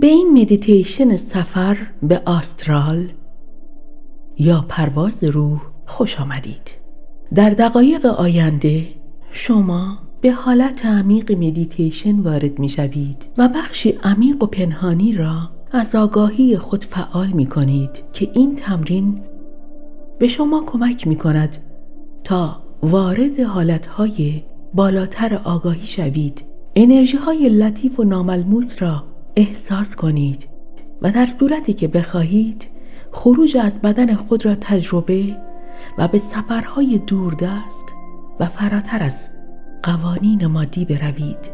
به این مدیتیشن سفر به آسترال یا پرواز روح خوش آمدید. در دقایق آینده شما به حالت عمیق مدیتیشن وارد می شوید و بخشی عمیق و پنهانی را از آگاهی خود فعال می کنید که این تمرین به شما کمک می کند تا وارد حالتهای بالاتر آگاهی شوید، انرژی های لطیف و ناملموس را احساس کنید و در صورتی که بخواهید خروج از بدن خود را تجربه و به سفرهای دوردست و فراتر از قوانین مادی بروید.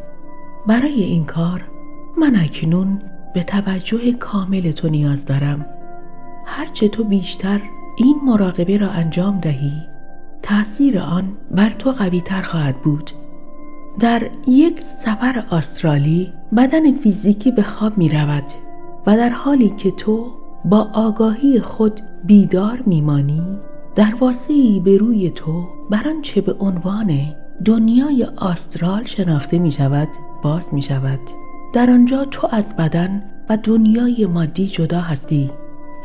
برای این کار من اکنون به توجه کامل تو نیاز دارم. هرچه تو بیشتر این مراقبه را انجام دهی، تأثیر آن بر تو قوی‌تر خواهد بود. در یک سفر آسترالی بدن فیزیکی به خواب می رود و در حالی که تو با آگاهی خود بیدار میمانی، دروازه‌ای به روی تو بر آنچه به عنوان دنیای آسترال شناخته می شود باز می شود. در آنجا تو از بدن و دنیای مادی جدا هستی.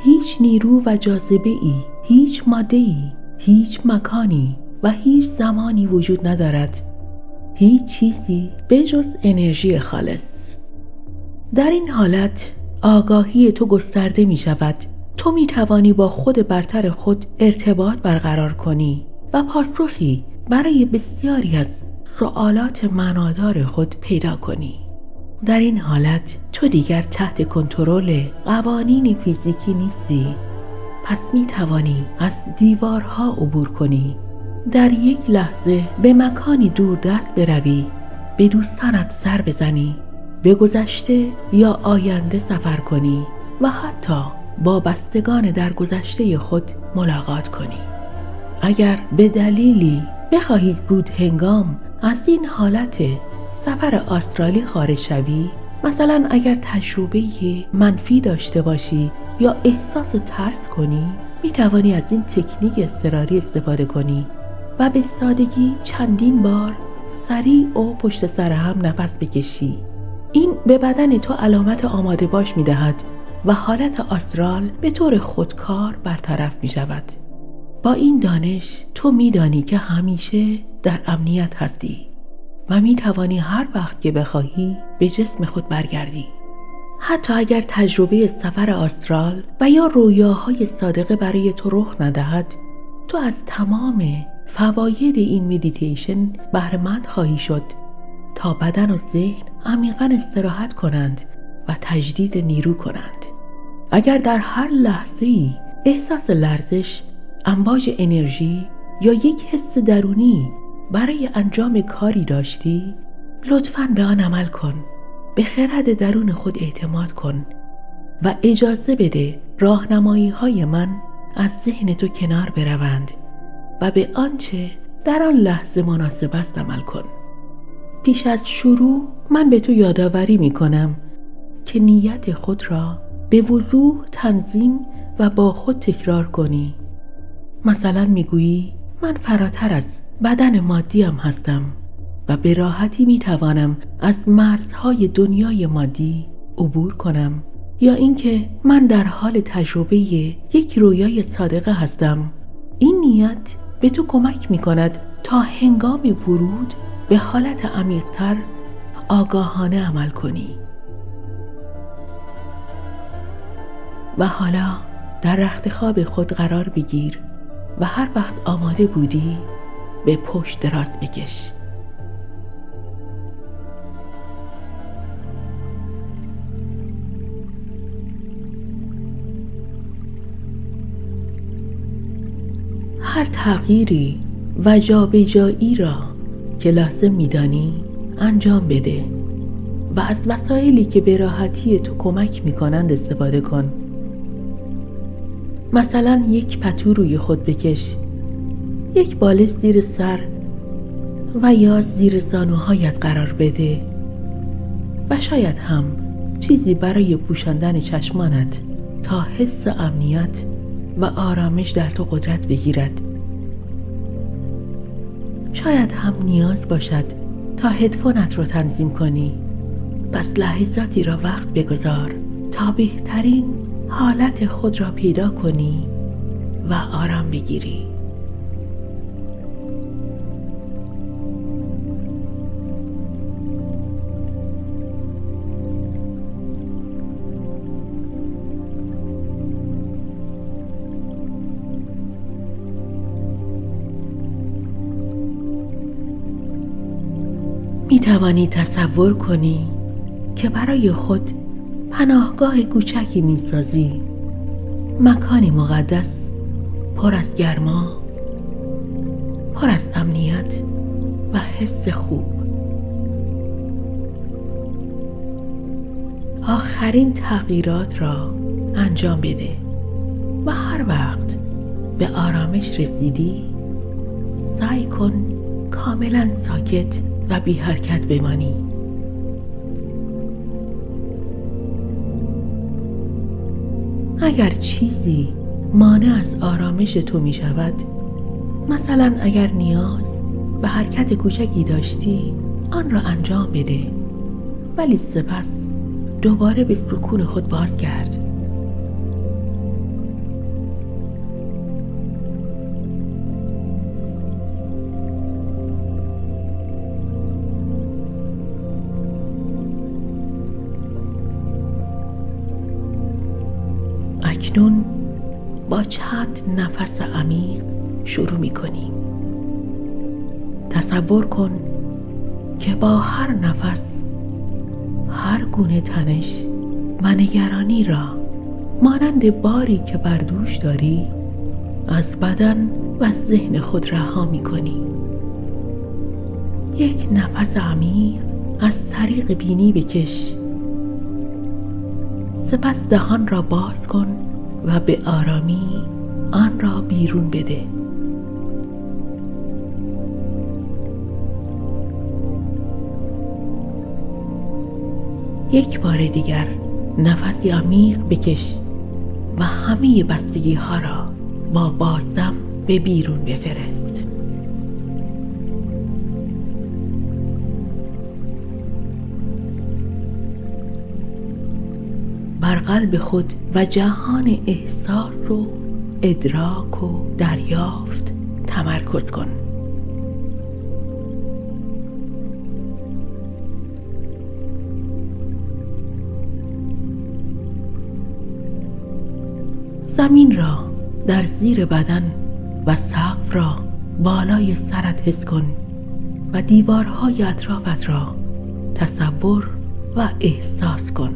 هیچ نیرو و جاذبه‌ای، هیچ ماده‌ای، هیچ مکانی و هیچ زمانی وجود ندارد. هیچ چیزی به جز انرژی خالص. در این حالت آگاهی تو گسترده می شود. تو می توانی با خود برتر خود ارتباط برقرار کنی و پاسخی برای بسیاری از سوالات معنادار خود پیدا کنی. در این حالت تو دیگر تحت کنترل قوانین فیزیکی نیستی. پس می توانی از دیوارها عبور کنی. در یک لحظه به مکانی دوردست بروی، به دوستانت سر بزنی، به گذشته یا آینده سفر کنی و حتی با بستگان در گذشته خود ملاقات کنی. اگر به دلیلی بخواهی زود هنگام از این حالت سفر آسترالی خارج شوی، مثلا اگر تجربه منفی داشته باشی یا احساس ترس کنی، می توانی از این تکنیک اضطراری استفاده کنی و به سادگی چندین بار سریع و پشت سر هم نفس بکشی. این به بدن تو علامت آماده باش می دهد و حالت آسترال به طور خودکار برطرف می شود. با این دانش تو می دانی که همیشه در امنیت هستی و می توانی هر وقت که بخواهی به جسم خود برگردی. حتی اگر تجربه سفر آسترال و یا رویاهای صادقه برای تو رخ ندهد، تو از تمام فواید این مدیتیشن بهره‌مند خواهی شد تا بدن و ذهن عمیقاً استراحت کنند و تجدید نیرو کنند. اگر در هر لحظه‌ای احساس لرزش، امواج انرژی یا یک حس درونی برای انجام کاری داشتی، لطفاً به آن عمل کن. به خرد درون خود اعتماد کن و اجازه بده راهنمایی‌های من از ذهن تو کنار بروند و به آنچه در آن لحظه مناسب است عمل کن. پیش از شروع من به تو یادآوری می کنم که نیت خود را به وضوح تنظیم و با خود تکرار کنی. مثلا می گویی من فراتر از بدن مادیم هستم و به راحتی می توانم از مرزهای دنیای مادی عبور کنم، یا اینکه من در حال تجربه یک رویای صادقه هستم. این نیت به تو کمک می کند تا هنگام ورود به حالت عمیق‌تر آگاهانه عمل کنی. و حالا در رخت خواب خود قرار بگیر و هر وقت آماده بودی به پشت دراز بکش. هر تغییری و جابجایی را که لازم می‌دانی انجام بده و از وسایلی که به راحتی تو کمک می‌کنند استفاده کن. مثلا یک پتو روی خود بکش، یک بالش زیر سر و یا زیر زانوهایت قرار بده و شاید هم چیزی برای پوشاندن چشمانت تا حس امنیت و آرامش در تو قدرت بگیرد. شاید هم نیاز باشد تا هدفونت رو تنظیم کنی. پس لحظاتی را وقت بگذار تا بهترین حالت خود را پیدا کنی و آرام بگیری. می توانی تصور کنی که برای خود پناهگاه کوچکی می سازی، مکانی مقدس پر از گرما، پر از امنیت و حس خوب. آخرین تغییرات را انجام بده و هر وقت به آرامش رسیدی سعی کن کاملا ساکت و بی حرکت بمانی. اگر چیزی مانع از آرامش تو می شود، مثلا اگر نیاز به حرکت کوچکی داشتی، آن را انجام بده، ولی سپس دوباره به سکون خود بازگرد. اکنون با چند نفس عمیق شروع می کنیم. تصور کن که با هر نفس هر گونه تنش و نگرانی را مانند باری که بر دوش داری از بدن و ذهن خود رها می کنی. یک نفس عمیق از طریق بینی بکش، سپس دهان را باز کن و به آرامی آن را بیرون بده. یک بار دیگر نفسی عمیق بکش و همه بستگی ها را با بازدم به بیرون بفرست. بر قلب خود و جهان احساس و ادراک و دریافت تمرکز کن. زمین را در زیر بدن و سقف را بالای سرت حس کن و دیوارهای اطرافت را تصور و احساس کن.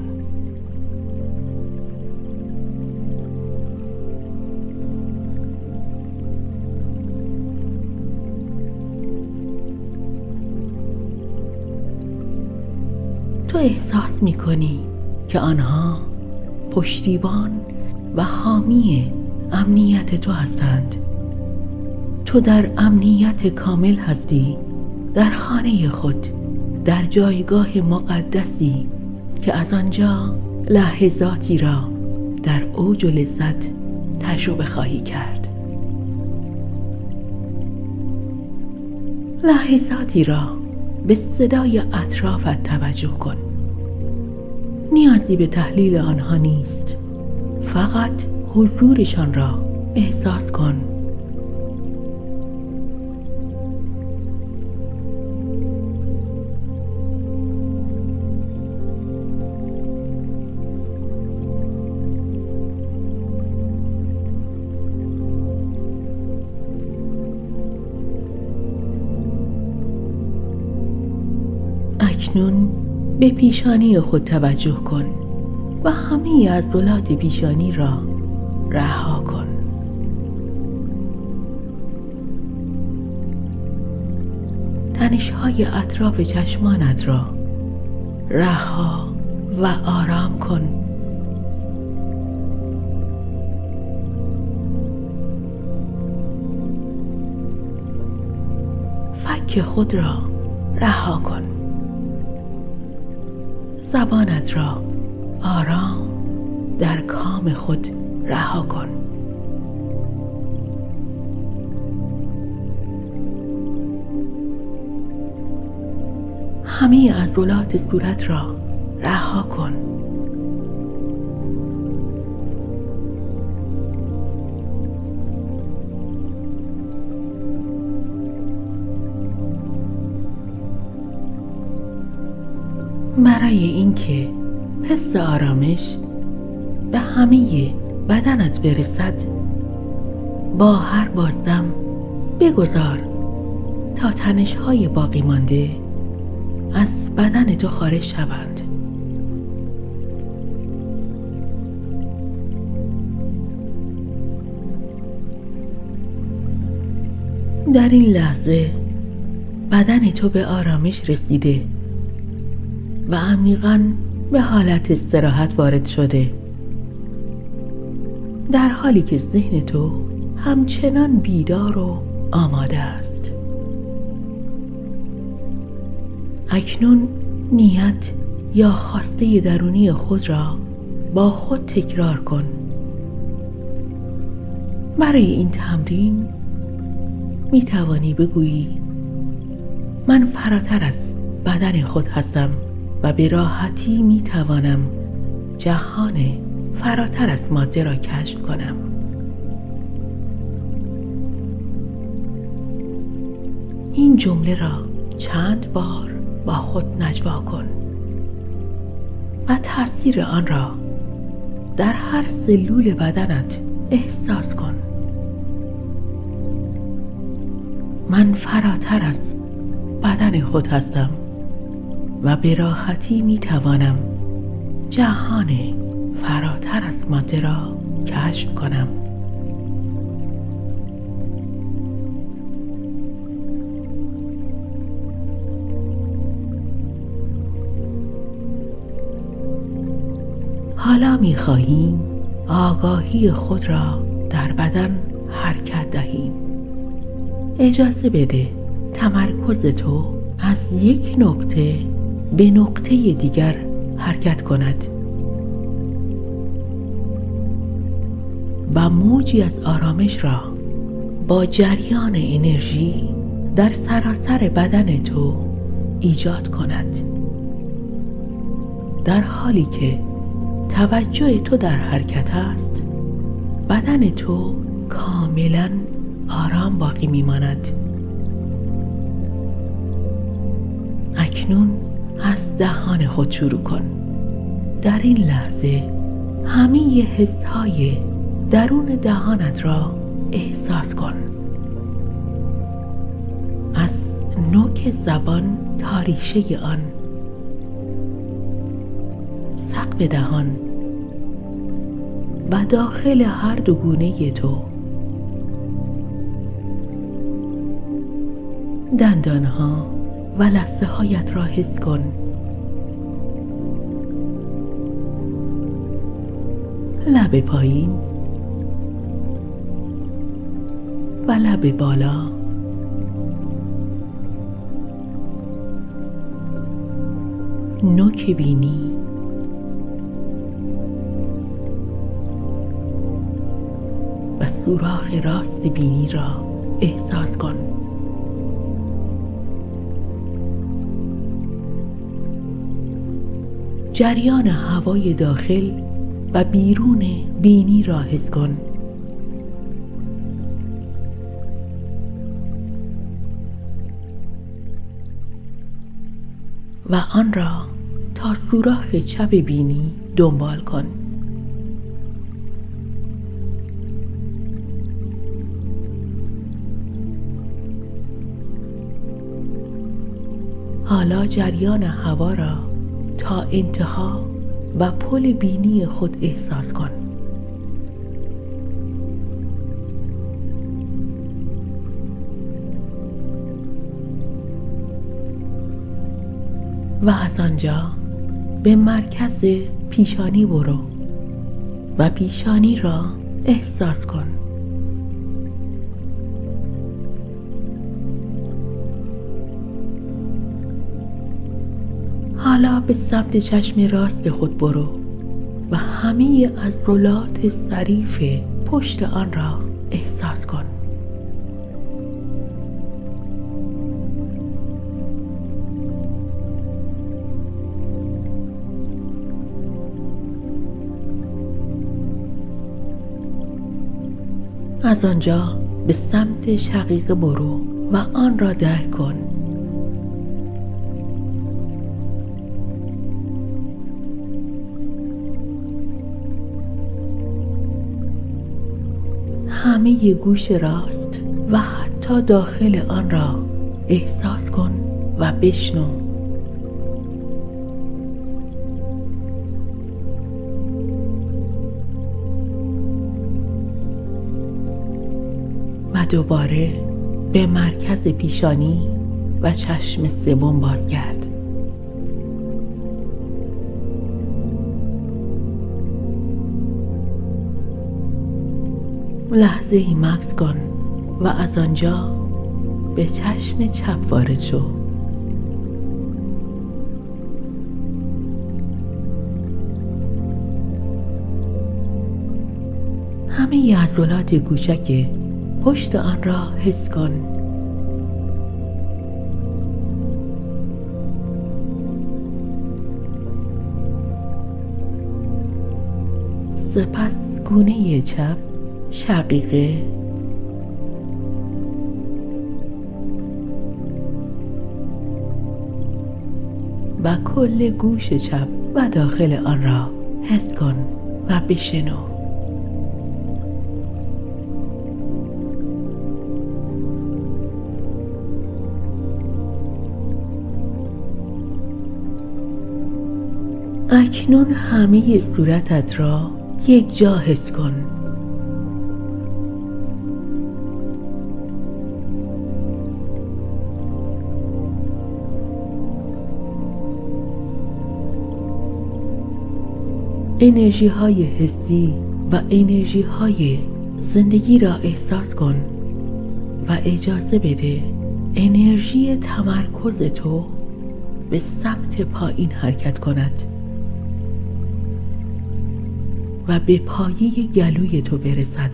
تو احساس می کنی که آنها پشتیبان و حامی امنیت تو هستند. تو در امنیت کامل هستی، در خانه خود، در جایگاه مقدسی که از آنجا لحظاتی را در اوج و لذت تجربه خواهی کرد. لحظاتی را به صدای اطرافت توجه کن. نیازی به تحلیل آنها نیست، فقط حضورشان را احساس کن. اکنون به پیشانی خود توجه کن و همه عضلات پیشانی را رها کن. تنش‌های اطراف چشمانت را رها و آرام کن. فک خود را رها کن. زبانت را آرام در کام خود رها کن. همه عضلات صورت را رها کن. برای اینکه حس آرامش به همه بدنت برسد با هر بازدم بگذار تا تنش‌های باقی مانده از بدن تو خارج شوند. در این لحظه بدن تو به آرامش رسیده و عمیقاً به حالت استراحت وارد شده، در حالی که ذهن تو همچنان بیدار و آماده است. اکنون نیت یا خواسته درونی خود را با خود تکرار کن. برای این تمرین می توانی بگویی: من فراتر از بدن خود هستم و به راحتی می توانم جهان فراتر از ماده را کشف کنم. این جمله را چند بار با خود نجوا کن و تأثیر آن را در هر سلول بدنت احساس کن. من فراتر از بدن خود هستم و به راحتی می توانم جهان فراتر از ماده را کشف کنم. حالا می خواهیم آگاهی خود را در بدن حرکت دهیم. اجازه بده تمرکز تو از یک نقطه به نقطه دیگر حرکت کند و موجی از آرامش را با جریان انرژی در سراسر بدن تو ایجاد کند. در حالی که توجه تو در حرکت است، بدن تو کاملا آرام باقی میماند. اکنون از دهان خود شروع کن. در این لحظه همه حس‌های درون دهانت را احساس کن، از نوک زبان تا ریشه آن، سقف دهان و داخل هر دو گونه تو، دندانها و لثه هایت را حس کن. لب پایین و لب بالا، نوک بینی و سوراخ راست بینی را احساس کن. جریان هوای داخل و بیرون بینی را حس کن. و آن را تا سوراخ چپ بینی دنبال کن. حالا جریان هوا را تا انتها و پل بینی خود احساس کن. و از آنجا به مرکز پیشانی برو و پیشانی را احساس کن. حالا به سمت چشم راست خود برو و همه عضلات ظریف پشت آن را احساس کن. از آنجا به سمت شقیقه برو و آن را درک کن. همه گوش راست و حتی داخل آن را احساس کن و بشنو. و دوباره به مرکز پیشانی و چشم سوم بازگرد. لحظه ای مکث کن و از آنجا به چشم چپ وارد شو. همه عضلات کوچک پشت آن را حس کن. سپس گونه چپ، شقیقه و کل گوش چپ و داخل آن را حس کن و بشنو. اکنون همه صورتت را یک جا حس کن. انرژی های حسی و انرژی های زندگی را احساس کن و اجازه بده انرژی تمرکز تو به سمت پایین حرکت کند و به پایه گلوی تو برسد.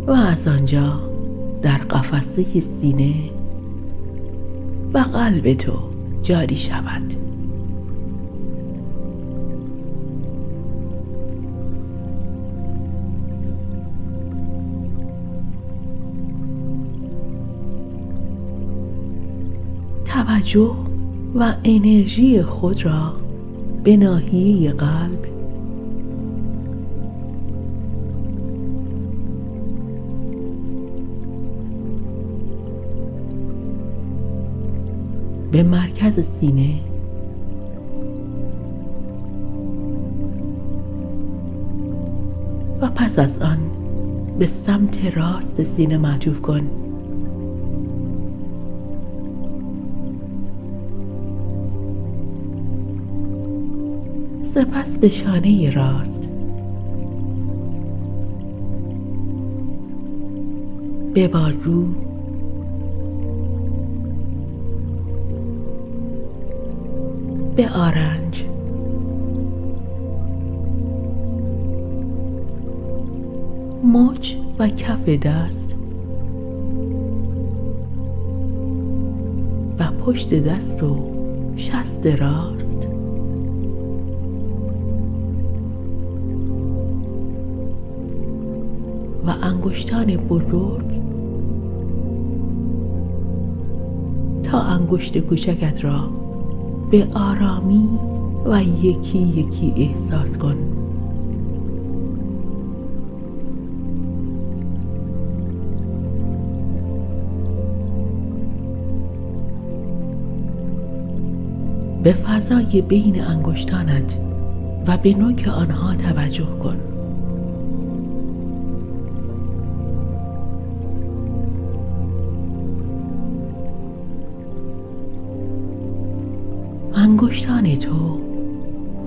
و از آنجا در قفسه سینه و قلب تو جاری شود. توجه و انرژی خود را به ناحیه قلب به مرکز سینه و پس از آن به سمت راست سینه معطوف کن. سپس به شانه راست، به بازو، به آرنج، مچ و کف دست و پشت دست و شست راست و انگشتان بزرگ تا انگشت کوچکت را به آرامی و یکی یکی احساس کن. به فضای بین انگشتانت و به نوک آنها توجه کن. انگشتان تو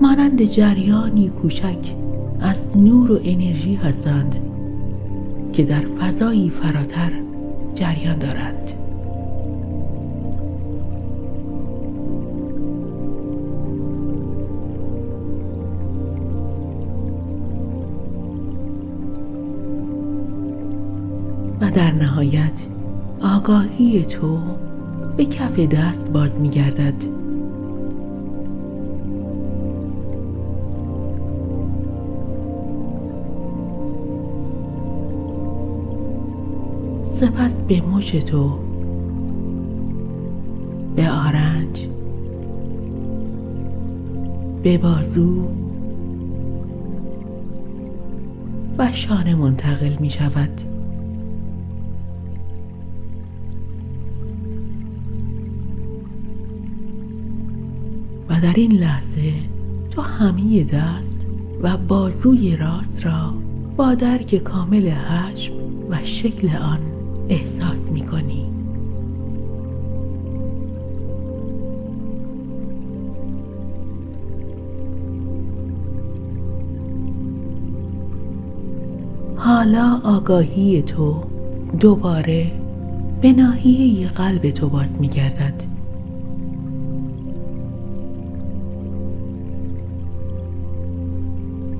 مانند جریانی کوچک از نور و انرژی هستند که در فضایی فراتر جریان دارند. و در نهایت آگاهی تو به کف دست باز می گردد. سپس به مچ تو به آرنج، به بازو و شانه منتقل می شود. و در این لحظه تو همه دست و بازوی راست را با درک کامل حجم و شکل آن احساس می کنی. حالا آگاهی تو دوباره به ناحیه قلب تو باز می گردد.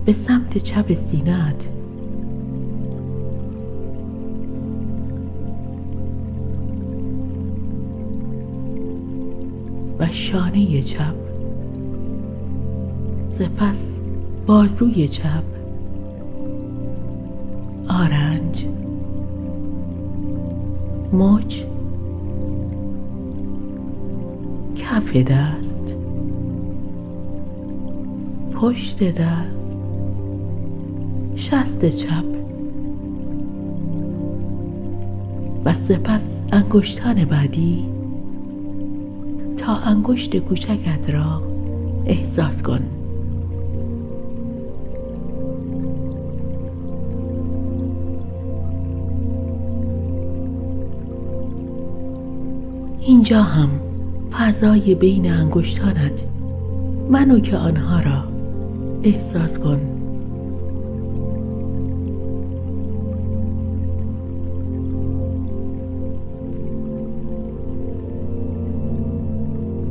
به سمت چپ سینه‌ات و شانه چپ، سپس بازوی چپ، آرنج، مچ، کف دست، پشت دست، شست چپ و سپس انگشتان بعدی تا انگشت کوچکت را احساس کن. اینجا هم فضای بین انگشتانت و نوک آنها را احساس کن.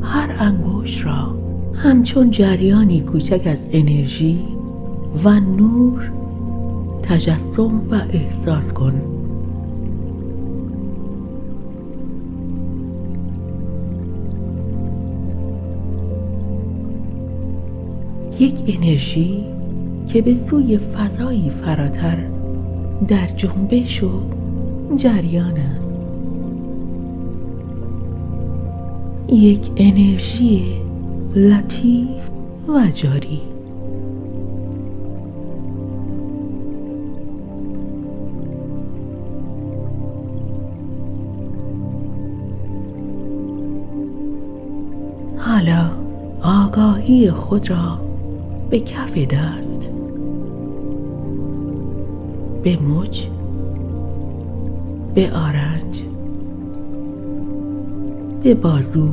هر انگشت را همچون جریانی کوچک از انرژی و نور تجسم و احساس کن. یک انرژی که به سوی فضایی فراتر در جنبش و جریان است. یک انرژی لطیف و جاری. حالا آگاهی خود را به کف دست، به مچ، به آرنج، به بازو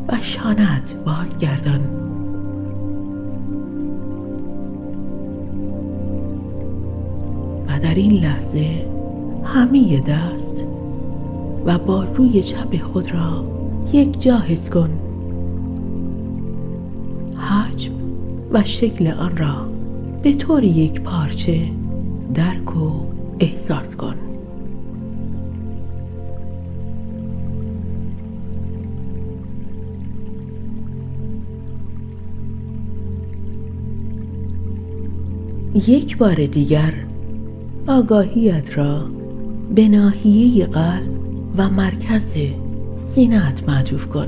و شانه‌ات بازگردان. و در این لحظه همه دست و بازوی چپ خود را یک جا حس کن. حجم و شکل آن را به طور یک پارچه درک و احساس کن. یک بار دیگر آگاهیت را به ناحیه قلب و مرکز سینه‌ات معطوف کن.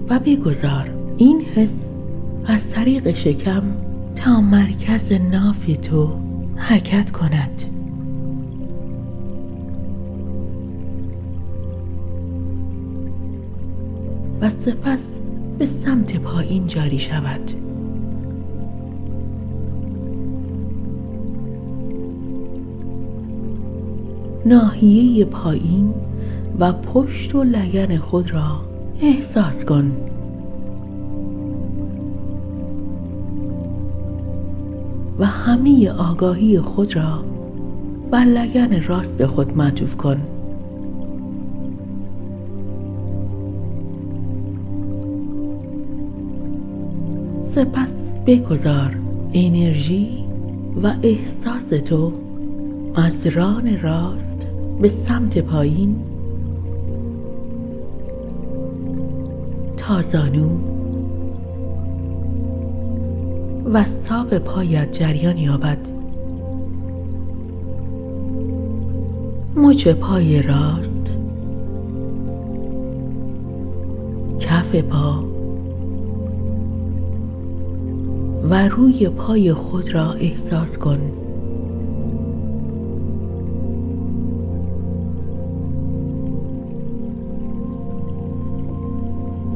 و بگذار این حس از طریق شکم تا مرکز ناف تو حرکت کند. و سپس به سمت پایین جاری شود. ناحیه پایین و پشت و لگن خود را احساس کن. و همه آگاهی خود را بر لگن راست خود معطوف کن. سپس بگذار انرژی و احساس تو از ران راست به سمت پایین تا زانو و ساق پایت جریان یابد. مچ پای راست، کف پا و روی پای خود را احساس کن.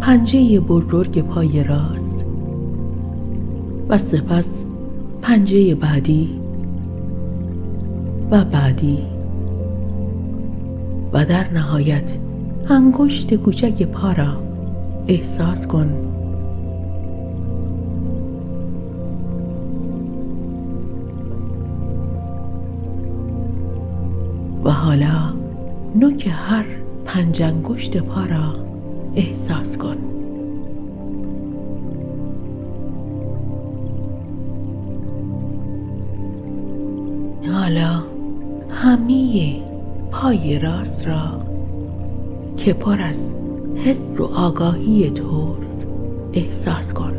پنجه بزرگ پای راست و سپس پنجه بعدی و بعدی و در نهایت انگشت کوچک پا را احساس کن. و حالا نوک هر 5 انگشت پا را احساس کن. حالا همه پای راست را که پر از حس و آگاهی توست احساس کن.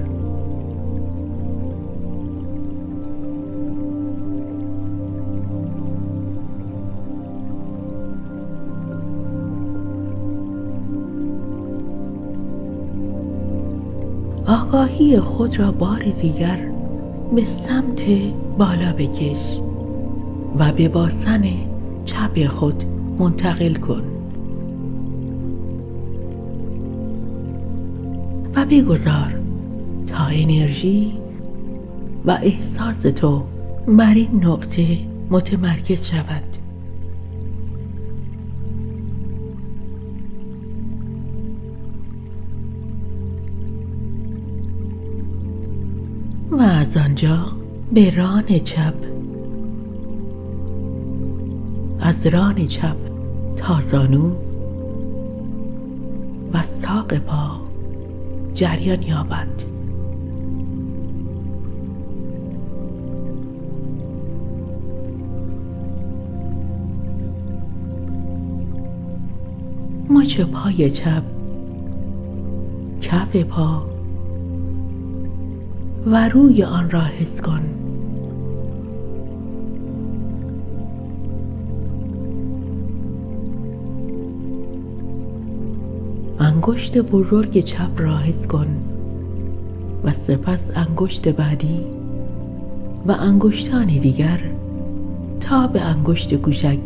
آگاهی خود را بار دیگر به سمت بالا بکش و به باسن چپ خود منتقل کن و بگذار تا انرژی و احساس تو بر این نقطه متمرکز شود. و از آنجا به ران چپ، از ران چپ تا زانو و ساق پا جریان یابند. مچ پای چپ، کف پا و روی آن را حس کن. انگشت بزرگ چپ را حس کن و سپس انگشت بعدی و انگشتان دیگر تا به انگشت کوچک.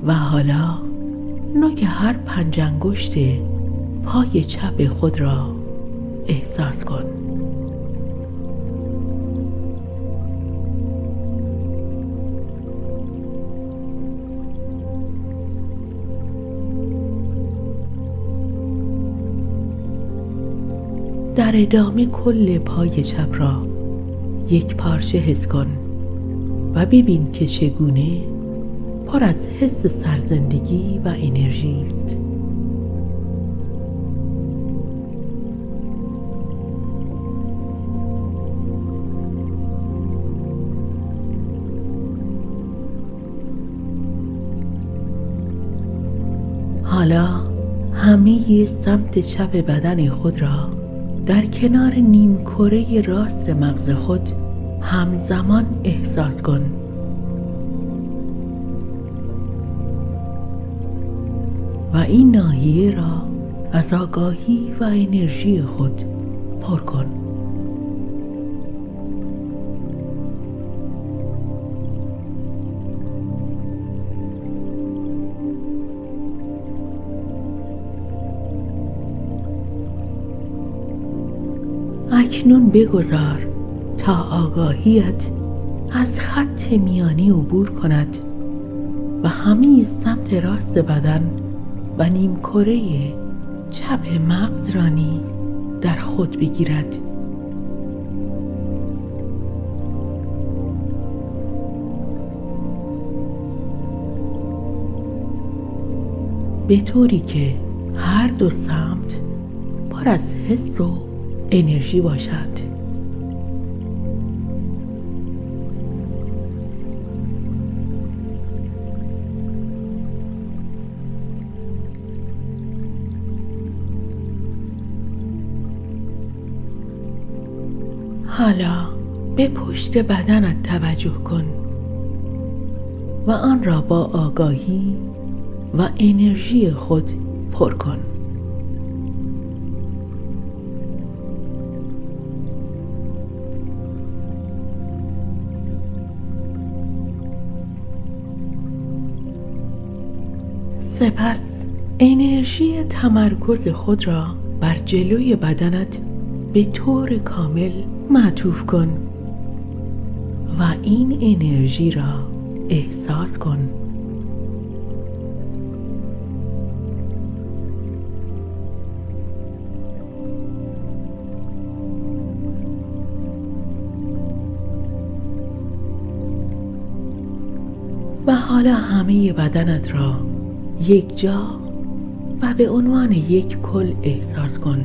و حالا نوک هر 5 انگشت پای چپ خود را احساس کن. در ادامه کل پای چپ را یک پارچه حس کن و ببین که چگونه پر از حس سرزندگی و انرژی است. حالا همه سمت چپ بدن خود را در کنار نیمکره راست مغز خود همزمان احساس کن. و این ناحیه را از آگاهی و انرژی خود پر کن. اکنون بگذار تا آگاهیت از خط میانی عبور کند و همه سمت راست بدن و نیمکره چپ مغز را نیز در خود بگیرد. به طوری که هر دو سمت پر از حس و انرژی باشد. حالا به پشت بدنت توجه کن و آن را با آگاهی و انرژی خود پر کن. سپس انرژی تمرکز خود را بر جلوی بدنت به طور کامل معطوف کن و این انرژی را احساس کن. و حالا همه بدنت را یک جا و به عنوان یک کل احساس کن.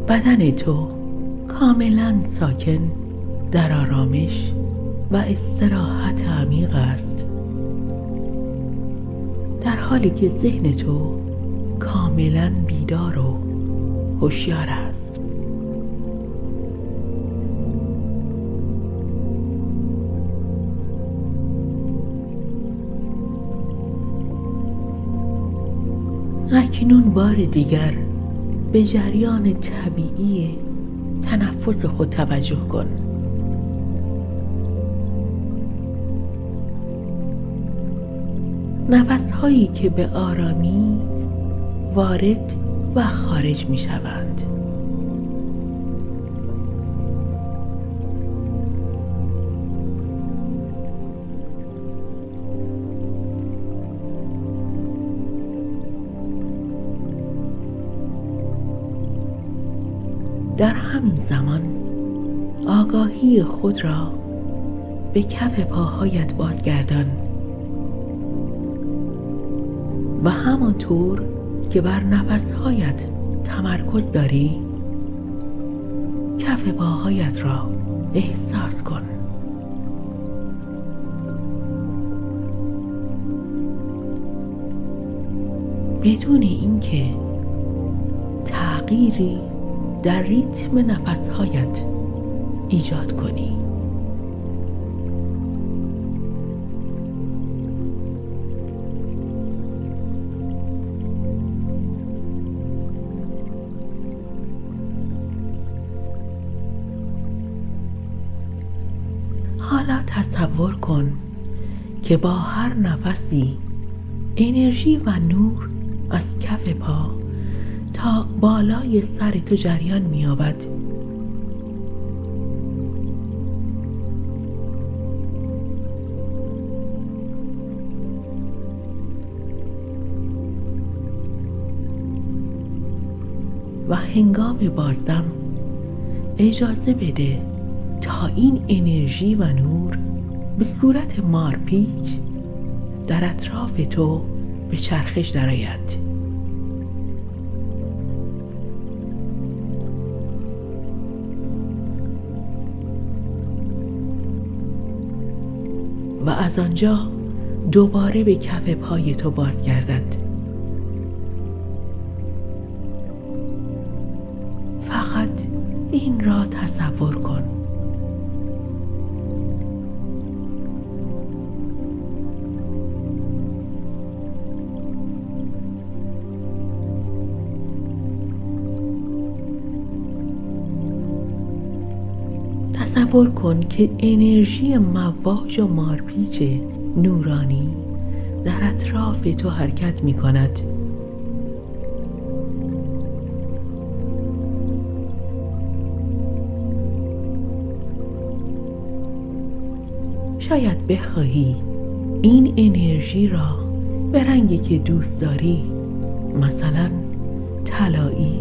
بدن تو کاملا ساکن، در آرامش و استراحت عمیق است، در حالی که ذهن تو کاملا بیدار و هوشیار است. اکنون بار دیگر به جریان طبیعی تنفس خود توجه کن. نفس‌هایی که به آرامی وارد و خارج می شوند. در همین زمان آگاهی خود را به کف پاهایت بازگردان و همانطور که بر نفسهایت تمرکز داری، کف پاهایت را احساس کن. بدون اینکه تغییری در ریتم نفسهایت ایجاد کنی. حالا تصور کن که با هر نفسی انرژی و نور از کف پا تا بالای سر تو جریان می‌یابد. و هنگام بازدم اجازه بده تا این انرژی و نور به صورت مارپیچ در اطراف تو به چرخش درآید. و از آنجا دوباره به کف پای تو بازگردد. فقط این را تصور کن. تصور کن که انرژی مواج و مارپیچ نورانی در اطراف تو حرکت می کند. شاید بخواهی این انرژی را به رنگی که دوست داری، مثلا طلایی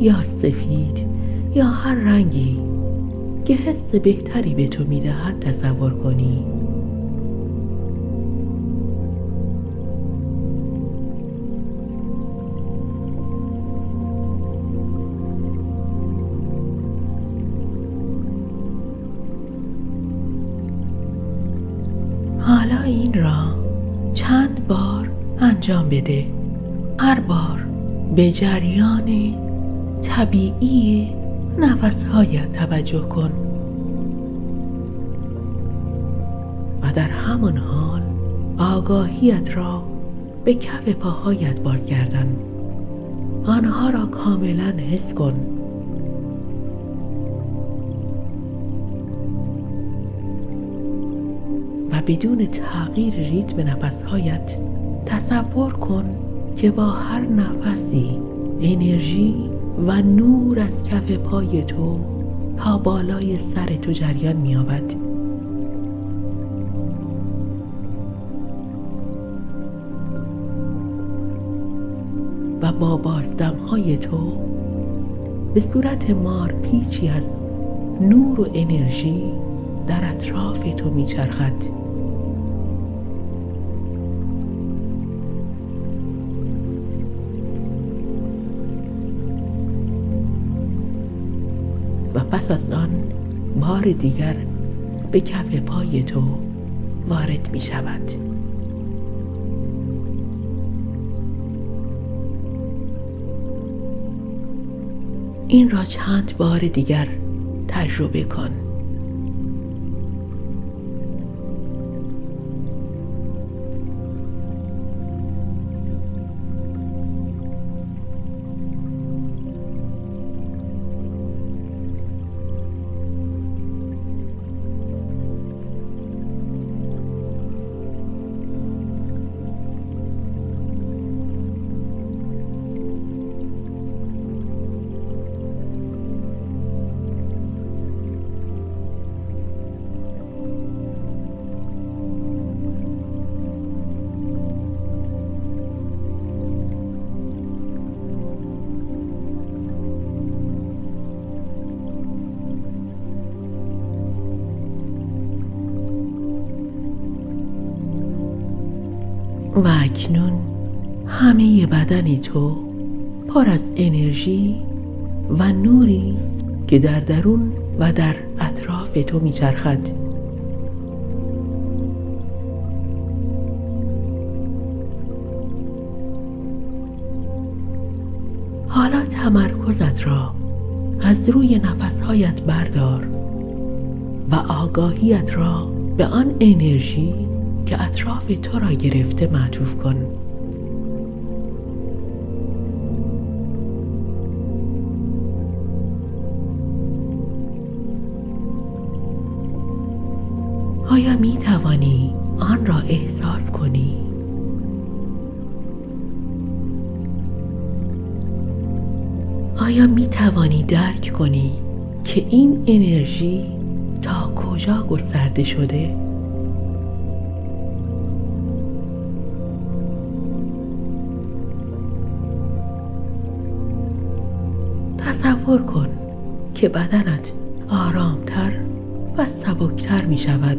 یا سفید یا هر رنگی که حس بهتری به تو میدهد تصور کنی. حالا این را چند بار انجام بده. هر بار به جریان طبیعی نفسهایت توجه کن و در همان حال آگاهیت را به کف پاهایت بازگردان. آنها را کاملا حس کن و بدون تغییر ریتم نفسهایت تصور کن که با هر نفسی انرژی و نور از کف پای تو تا بالای سر تو جریان می‌یابد و با بازدم‌های تو به صورت مار پیچی از نور و انرژی در اطراف تو میچرخد. و پس از آن بار دیگر به کف پای تو وارد می شود. این را چند بار دیگر تجربه کن. و اکنون همه بدن تو پر از انرژی و نوری است که در درون و در اطراف تو میچرخد. حالا تمرکزت را از روی نفسهایت بردار و آگاهیت را به آن انرژی که اطراف تو را گرفته معطوف کن. آیا می توانی آن را احساس کنی؟ آیا می توانی درک کنی که این انرژی تا کجا گسترده شده؟ تصور کن که بدنت آرامتر و سبکتر می شود.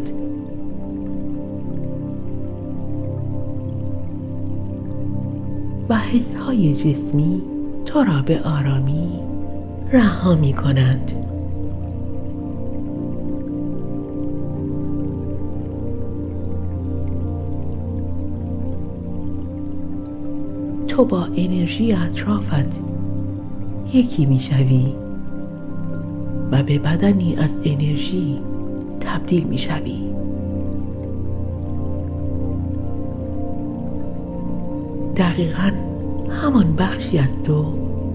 و حسهای جسمی تو را به آرامی رها می کنند. تو با انرژی اطرافت یکی می شوی و به بدنی از انرژی تبدیل می شوی. دقیقاً همان بخشی از تو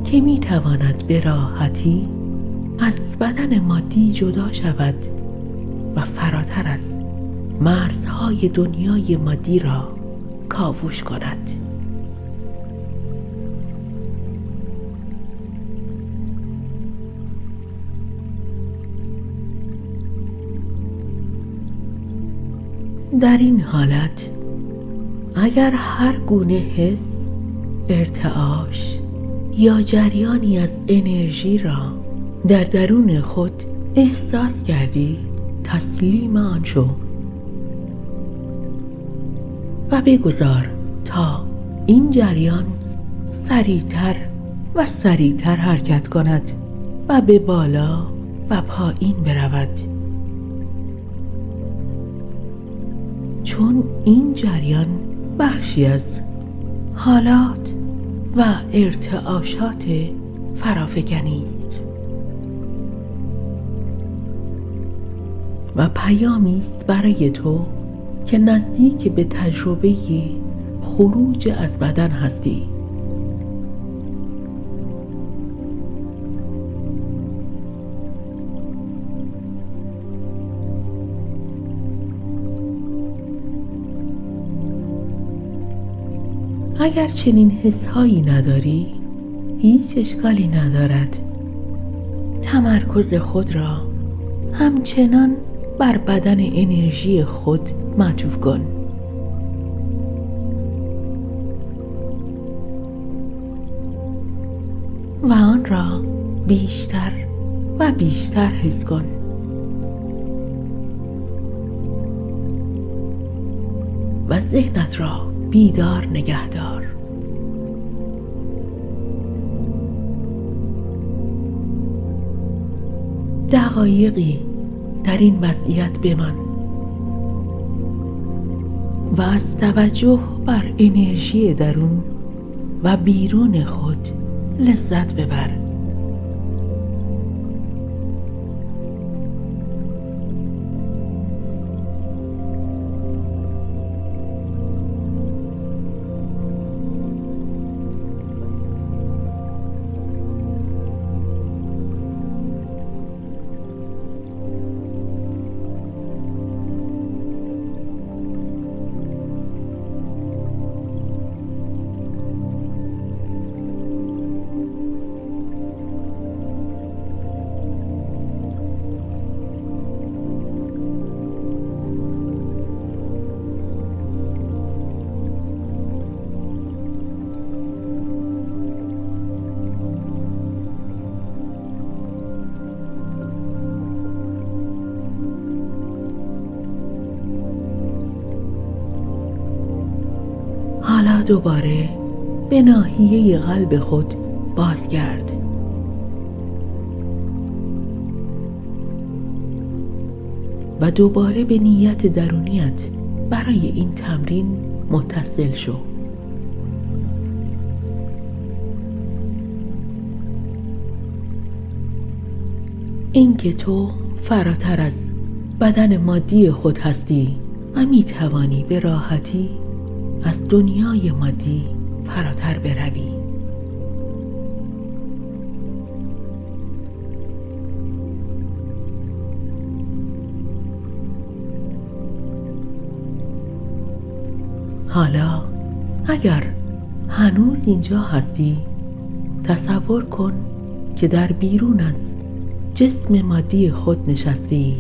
که می تواند به راحتی از بدن مادی جدا شود و فراتر از مرزهای دنیای مادی را کاوش کند. در این حالت اگر هر گونه حس، ارتعاش یا جریانی از انرژی را در درون خود احساس کردی، تسلیم آن شو و بگذار تا این جریان سریعتر و سریعتر حرکت کند و به بالا و پایین برود. چون این جریان بخشی از حالات و ارتعاشات فرافکنی است و پیامی است برای تو که نزدیک به تجربه خروج از بدن هستی. اگر چنین حسهایی نداری، هیچ اشکالی ندارد. تمرکز خود را همچنان بر بدن انرژی خود معطوف کن. و آن را بیشتر و بیشتر حس کن. و ذهنت را بیدار نگه دار. دقایقی در این وضعیت بمان و از توجه بر انرژی درون و بیرون خود لذت ببر. حالا دوباره به ناحیه قلب خود بازگرد. و دوباره به نیت درونیت برای این تمرین متصل شو. اینکه تو فراتر از بدن مادی خود هستی و می توانی به راحتی از دنیای مادی فراتر بروی. حالا اگر هنوز اینجا هستی، تصور کن که در بیرون از جسم مادی خود نشستی.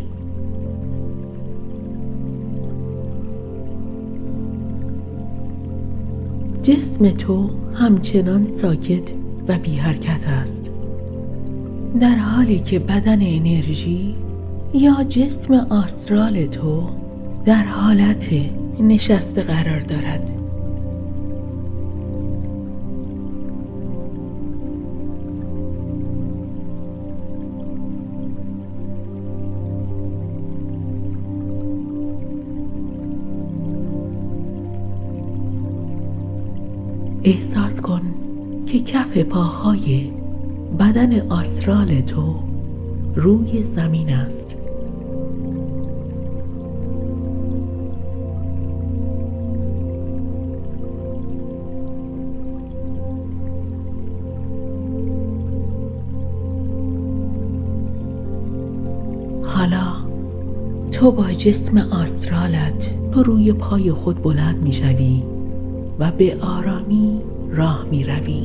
جسم تو همچنان ساکت و بی حرکت است، در حالی که بدن انرژی یا جسم آسترال تو در حالت نشسته قرار دارد. احساس کن که کف پاهای بدن آسترال تو روی زمین است. حالا تو با جسم آسترالت روی پای خود بلند می شوی و به آرامی راه می روی.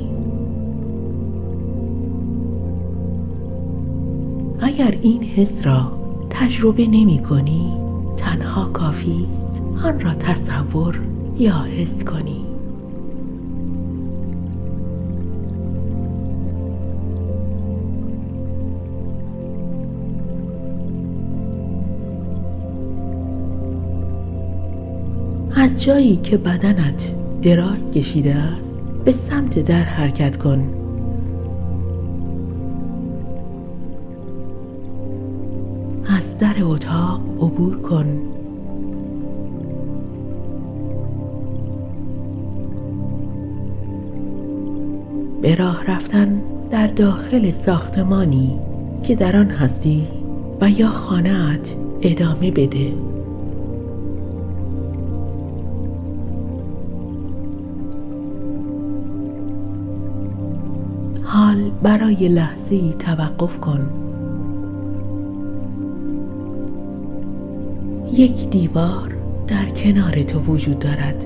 اگر این حس را تجربه نمی کنی، تنها کافی است آن را تصور یا حس کنی. از جایی که بدنت دراز کشیده است، به سمت در حرکت کن. از در اتاق عبور کن به راه رفتن در داخل ساختمانی که در آن هستی و یا خانه‌ات ادامه بده. حال برای لحظه‌ای توقف کن. یک دیوار در کنار تو وجود دارد.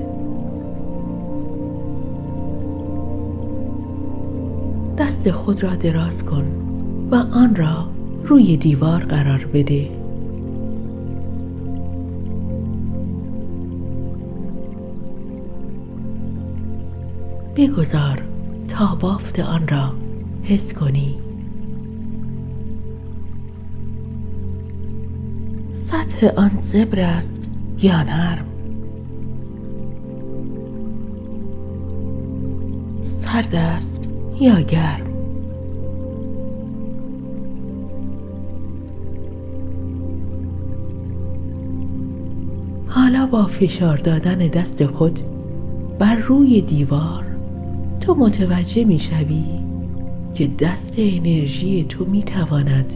دست خود را دراز کن و آن را روی دیوار قرار بده. بگذار تا بافت آن را حس کنی. سطح آن زبر است یا نرم؟ سرد است یا گرم؟ حالا با فشار دادن دست خود بر روی دیوار تو متوجه می شوی که دست انرژی تو می تواند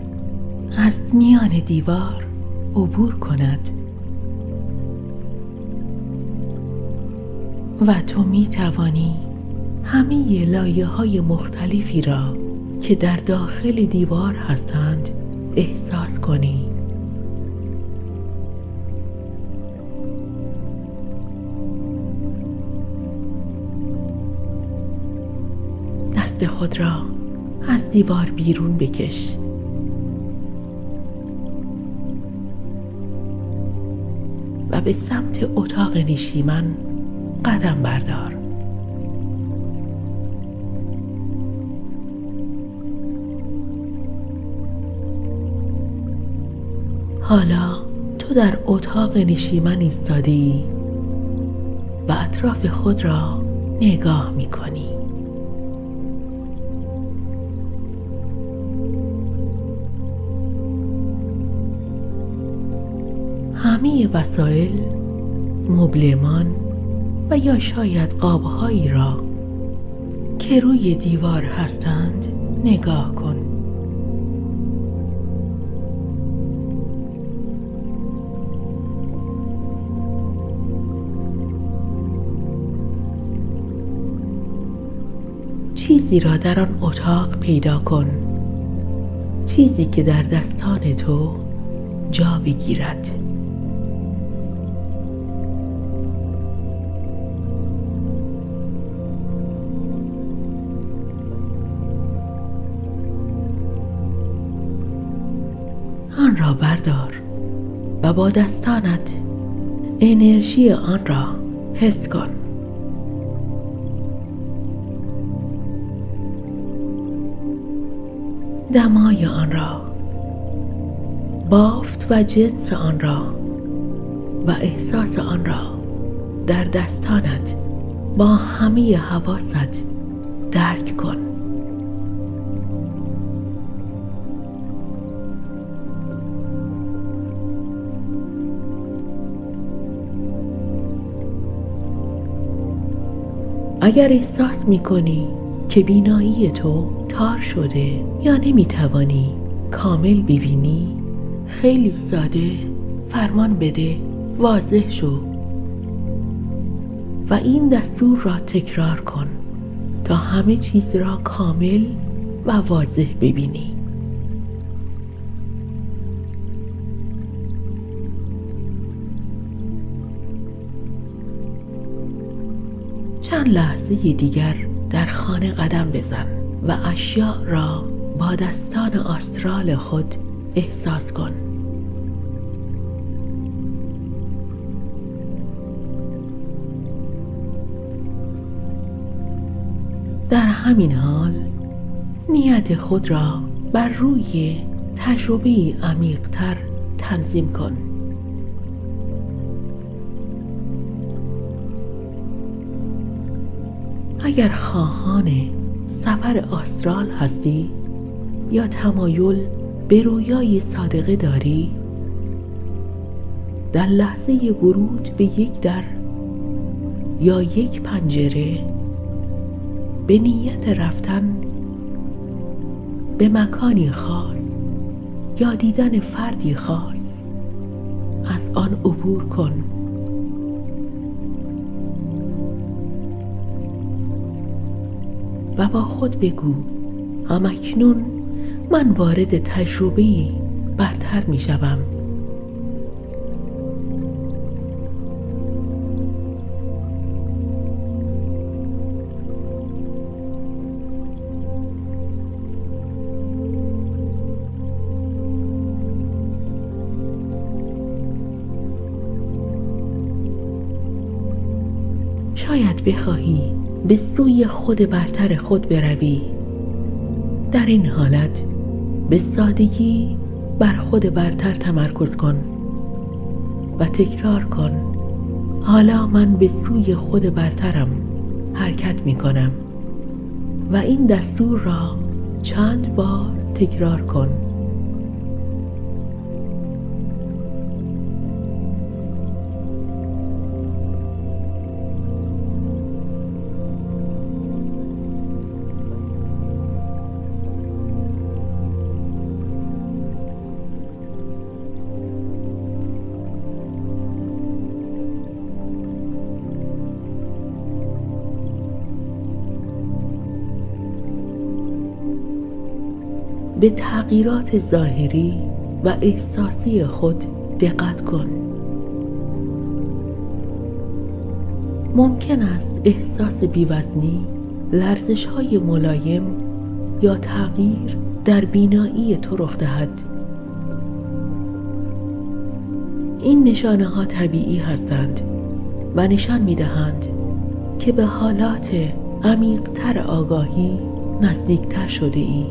از میان دیوار عبور کند و تو می توانی همه لایه‌های مختلفی را که در داخل دیوار هستند احساس کنی. دست خود را از دیوار بیرون بکش. و به سمت اتاق نشیمن قدم بردار. حالا تو در اتاق نشیمن ایستاده‌ای و اطراف خود را نگاه می‌کنی. همه وسایل، مبلمان و یا شاید قاب‌هایی را که روی دیوار هستند نگاه کن. چیزی را در آن اتاق پیدا کن، چیزی که در دستان تو جا بگیرد. آن را بردار و با دستانت انرژی آن را حس کن. دمای آن را، بافت و جنس آن را و احساس آن را در دستانت با همه حواست درک کن. اگر احساس می‌کنی که بینایی تو تار شده یا نمی‌توانی کامل ببینی، خیلی ساده فرمان بده واضح شو و این دستور را تکرار کن تا همه چیز را کامل و واضح ببینی. چند لحظه دیگر در خانه قدم بزن و اشیاء را با دستان آسترال خود احساس کن. در همین حال نیت خود را بر روی تجربه عمیق‌تر تنظیم کن. اگر خواهان سفر آسترال هستی یا تمایل به رویای صادقه داری، در لحظه ورود به یک در یا یک پنجره به نیت رفتن به مکانی خاص یا دیدن فردی خاص از آن عبور کن. و با خود بگو همکنون من وارد تجربه‌ای برتر می شوم. شاید بخواهی به سوی خود برتر خود بروی. در این حالت به سادگی بر خود برتر تمرکز کن و تکرار کن حالا من به سوی خود برترم حرکت می کنم و این دستور را چند بار تکرار کن. به تغییرات ظاهری و احساسی خود دقت کن. ممکن است احساس بی‌وزنی، لرزش‌های ملایم یا تغییر در بینایی تو رخ دهد. این نشانه‌ها طبیعی هستند و نشان می‌دهند که به حالات عمیق‌تر آگاهی نزدیکتر شده ای.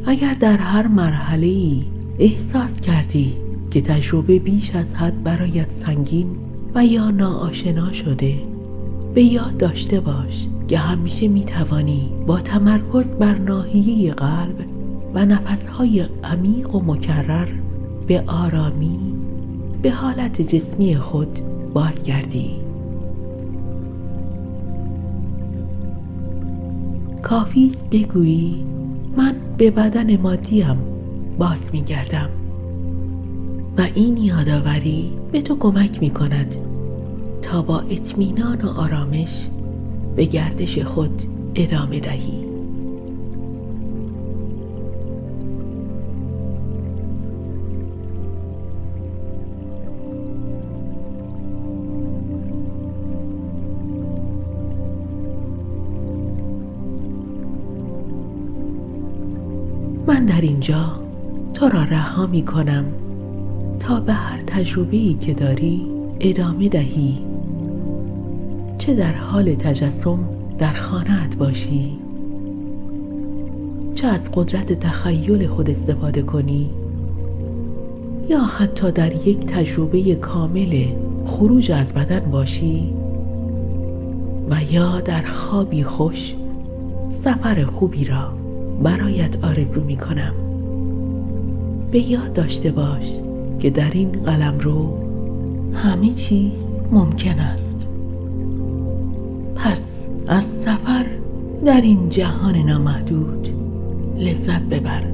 اگر در هر مرحله‌ای احساس کردی که تجربه بیش از حد برایت سنگین و یا ناآشنا شده، به یاد داشته باش که همیشه میتوانی با تمرکز بر ناحیه قلب و نفسهای عمیق و مکرر به آرامی به حالت جسمی خود بازگردی. کافی است بگویی من به بدن مادیم باز میگردم و این یادآوری به تو کمک میکند تا با اطمینان و آرامش به گردش خود ادامه دهی. من در اینجا تو را رها می کنم تا به هر تجربه‌ای که داری ادامه دهی، چه در حال تجسم در خانه‌ات باشی، چه از قدرت تخیل خود استفاده کنی، یا حتی در یک تجربه کامل خروج از بدن باشی و یا در خوابی خوش سفر خوبی را برایت آرزو می کنم. به یاد داشته باش که در این قلمرو همه چیز ممکن است. پس از سفر در این جهان نامحدود لذت ببر.